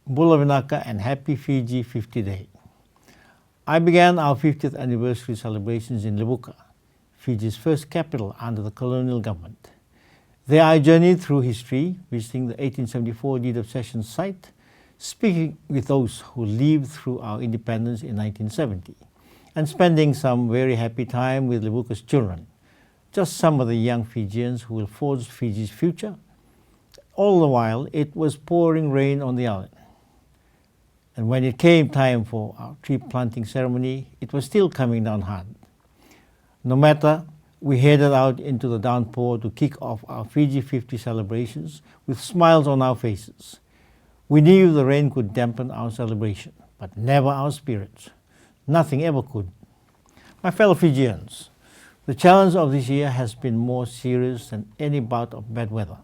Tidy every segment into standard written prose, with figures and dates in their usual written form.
Bula Vinaka, and happy Fiji 50 Day. I began our 50th anniversary celebrations in Levuka, Fiji's first capital under the colonial government. There I journeyed through history, visiting the 1874 deed of cession site, speaking with those who lived through our independence in 1970, and spending some very happy time with Levuka's children, just some of the young Fijians who will forge Fiji's future. All the while, it was pouring rain on the island. And when it came time for our tree planting ceremony, it was still coming down hard. No matter, we headed out into the downpour to kick off our Fiji 50 celebrations with smiles on our faces. We knew the rain could dampen our celebration, but never our spirits. Nothing ever could. My fellow Fijians, the challenge of this year has been more serious than any bout of bad weather.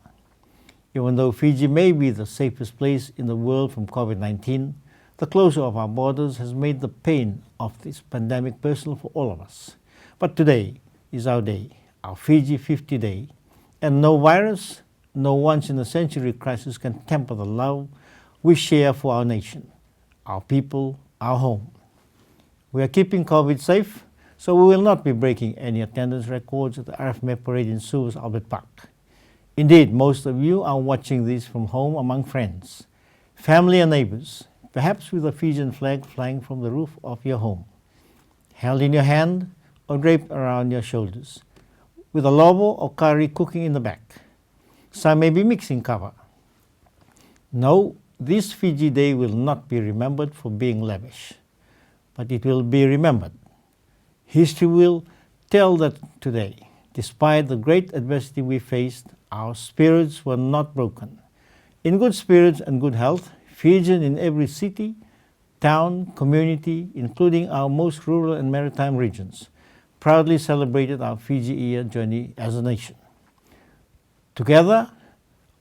Even though Fiji may be the safest place in the world from COVID-19, the closure of our borders has made the pain of this pandemic personal for all of us. But today is our day, our Fiji 50 Day, and no virus, no once-in-a-century crisis can temper the love we share for our nation, our people, our home. We are keeping COVID safe, so we will not be breaking any attendance records at the RFME parade in Suva's Albert Park. Indeed, most of you are watching this from home among friends, family and neighbors, perhaps with a Fijian flag flying from the roof of your home, held in your hand or draped around your shoulders, with a lobo or curry cooking in the back. Some may be mixing kava. No, this Fiji Day will not be remembered for being lavish, but it will be remembered. History will tell that today, despite the great adversity we faced, our spirits were not broken. In good spirits and good health, Fijians in every city, town, community, including our most rural and maritime regions, proudly celebrated our Fiji year journey as a nation. Together,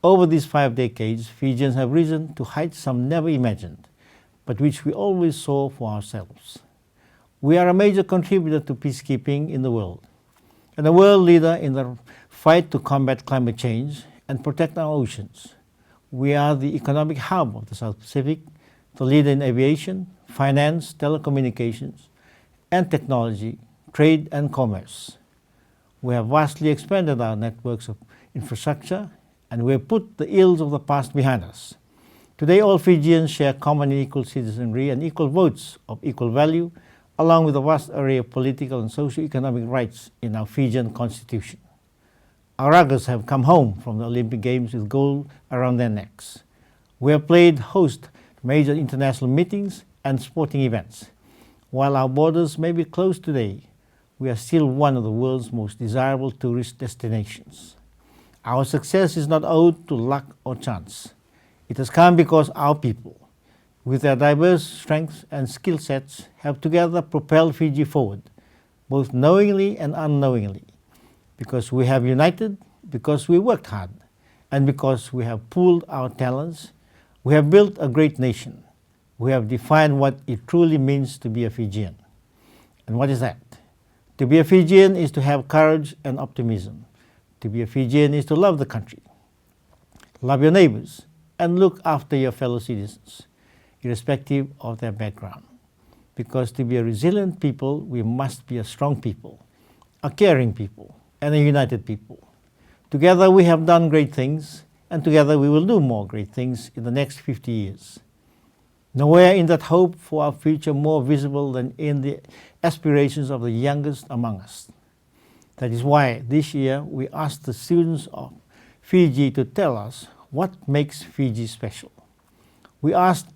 over these 5 decades, Fijians have risen to heights some never imagined, but which we always saw for ourselves. We are a major contributor to peacekeeping in the world, and a world leader in the fight to combat climate change and protect our oceans. We are the economic hub of the South Pacific, the leader in aviation, finance, telecommunications, and technology, trade and commerce. We have vastly expanded our networks of infrastructure, and we have put the ills of the past behind us. Today, all Fijians share common and equal citizenry and equal votes of equal value, along with a vast array of political and socio-economic rights in our Fijian constitution. Our ruggers have come home from the Olympic Games with gold around their necks. We have played host to major international meetings and sporting events. While our borders may be closed today, we are still one of the world's most desirable tourist destinations. Our success is not owed to luck or chance. It has come because our people, with their diverse strengths and skill sets, have together propelled Fiji forward, both knowingly and unknowingly. Because we have united, because we worked hard, and because we have pooled our talents, we have built a great nation. We have defined what it truly means to be a Fijian. And what is that? To be a Fijian is to have courage and optimism. To be a Fijian is to love the country, love your neighbors, and look after your fellow citizens, irrespective of their background. Because to be a resilient people, we must be a strong people, a caring people, and a united people. Together we have done great things, and together we will do more great things in the next 50 years. Nowhere in that hope for our future more visible than in the aspirations of the youngest among us. That is why this year we asked the students of Fiji to tell us what makes Fiji special. We asked,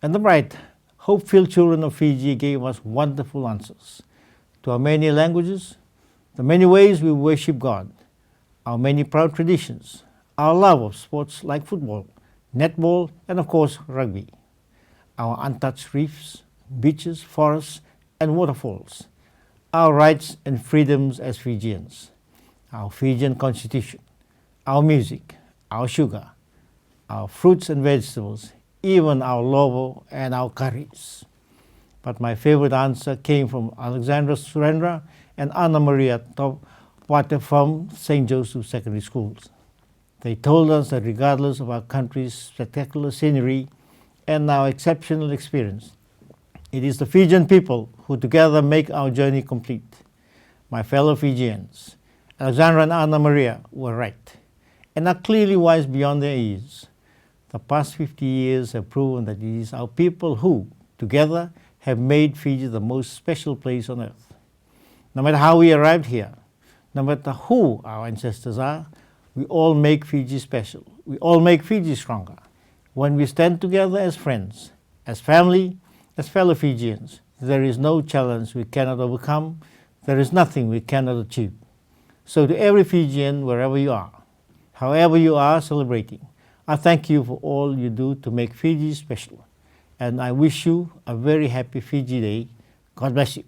and the bright, hope-filled children of Fiji gave us wonderful answers to our many languages, the many ways we worship God, our many proud traditions, our love of sports like football, netball, and of course rugby, our untouched reefs, beaches, forests, and waterfalls, our rights and freedoms as Fijians, our Fijian constitution, our music, our sugar, our fruits and vegetables, even our lobo and our curries. But my favorite answer came from Alexandra Surendra and Anna Maria Topwate from St. Joseph Secondary Schools. They told us that regardless of our country's spectacular scenery and our exceptional experience. It is the Fijian people who together make our journey complete. My fellow Fijians, Alexandra and Anna Maria were right, and are clearly wise beyond their years. The past 50 years have proven that it is our people who, together, have made Fiji the most special place on earth. No matter how we arrived here, no matter who our ancestors are, we all make Fiji special. We all make Fiji stronger. When we stand together as friends, as family, as fellow Fijians, there is no challenge we cannot overcome. There is nothing we cannot achieve. So to every Fijian, wherever you are, however you are celebrating, I thank you for all you do to make Fiji special. And I wish you a very happy Fiji Day. God bless you.